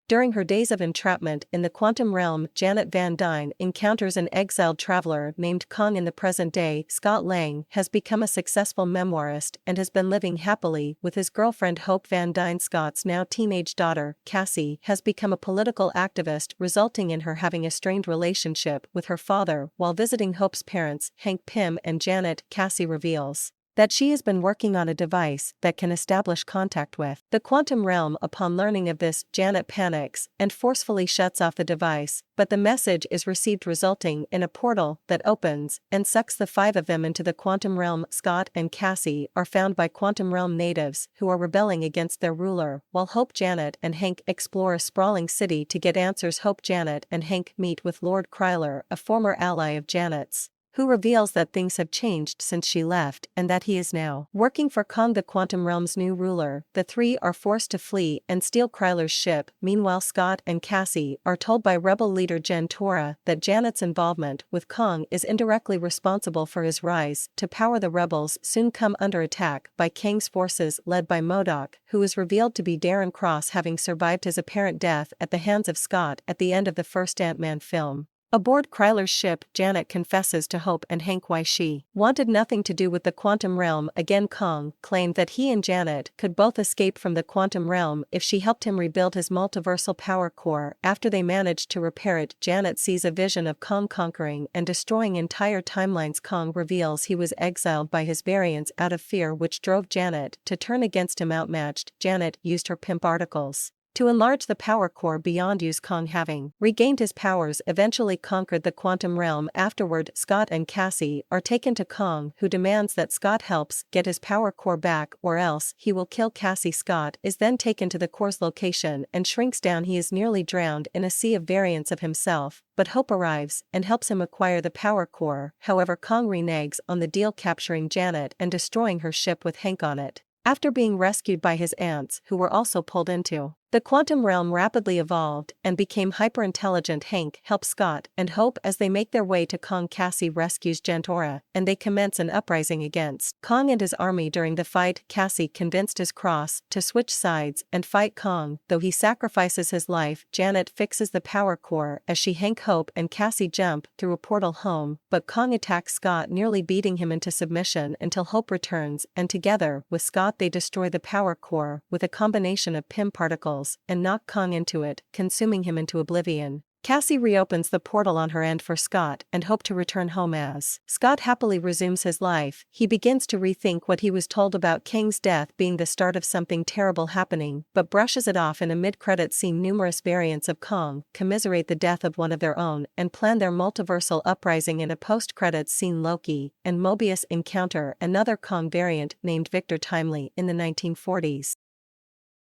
During her days of entrapment in the quantum realm, Janet Van Dyne encounters an exiled traveler named Kong. In the present day, Scott Lang has become a successful memoirist and has been living happily with his girlfriend Hope Van Dyne. Scott's now teenage daughter, Cassie, has become a political activist, resulting in her having a strained relationship with her father while visiting Hope's parents, Hank Pym and Janet. Cassie reveals that she has been working on a device that can establish contact with the quantum realm. Upon learning of this, Janet panics and forcefully shuts off the device, but the message is received, resulting in a portal that opens and sucks the five of them into the quantum realm. Scott and Cassie are found by quantum realm natives who are rebelling against their ruler, while Hope, Janet and Hank explore a sprawling city to get answers. Hope, Janet and Hank meet with Lord Kryler, a former ally of Janet's, who reveals that things have changed since she left and that he is now working for Kong, the quantum realm's new ruler. The three are forced to flee and steal Kryler's ship. Meanwhile, Scott and Cassie are told by rebel leader Jen Tora that Janet's involvement with Kong is indirectly responsible for his rise to power. The rebels soon come under attack by Kang's forces led by MODOK, who is revealed to be Darren Cross, having survived his apparent death at the hands of Scott at the end of the first Ant-Man film. Aboard Kryler's ship, Janet confesses to Hope and Hank why she wanted nothing to do with the quantum realm again. Kong claimed that he and Janet could both escape from the quantum realm if she helped him rebuild his multiversal power core. After they managed to repair it, Janet sees a vision of Kong conquering and destroying entire timelines. Kong reveals he was exiled by his variants out of fear, which drove Janet to turn against him. Outmatched, Janet used her pimp articles to enlarge the power core beyond use. Kong, having regained his powers, eventually conquered the quantum realm. Afterward, Scott and Cassie are taken to Kong, who demands that Scott helps get his power core back or else he will kill Cassie. Scott is then taken to the core's location and shrinks down. He is nearly drowned in a sea of variants of himself, but Hope arrives and helps him acquire the power core. However, Kong reneges on the deal, capturing Janet and destroying her ship with Hank on it. After being rescued by his aunts, who were also pulled into the quantum realm, rapidly evolved and became hyper-intelligent. Hank helps Scott and Hope as they make their way to Kong. Cassie rescues Gentora, and they commence an uprising against Kong and his army. During the fight, Cassie convinced his Cross to switch sides and fight Kong, though he sacrifices his life. Janet fixes the power core as she, Hank, Hope and Cassie jump through a portal home, but Kong attacks Scott, nearly beating him into submission until Hope returns, and together with Scott they destroy the power core with a combination of PIM particles and knock Kong into it, consuming him into oblivion. Cassie reopens the portal on her end for Scott and Hope to return home. As Scott happily resumes his life, he begins to rethink what he was told about Kang's death being the start of something terrible happening, but brushes it off. In a mid-credit scene, numerous variants of Kong commiserate the death of one of their own and plan their multiversal uprising. In a post-credits scene, Loki and Mobius encounter another Kong variant named Victor Timely in the 1940s.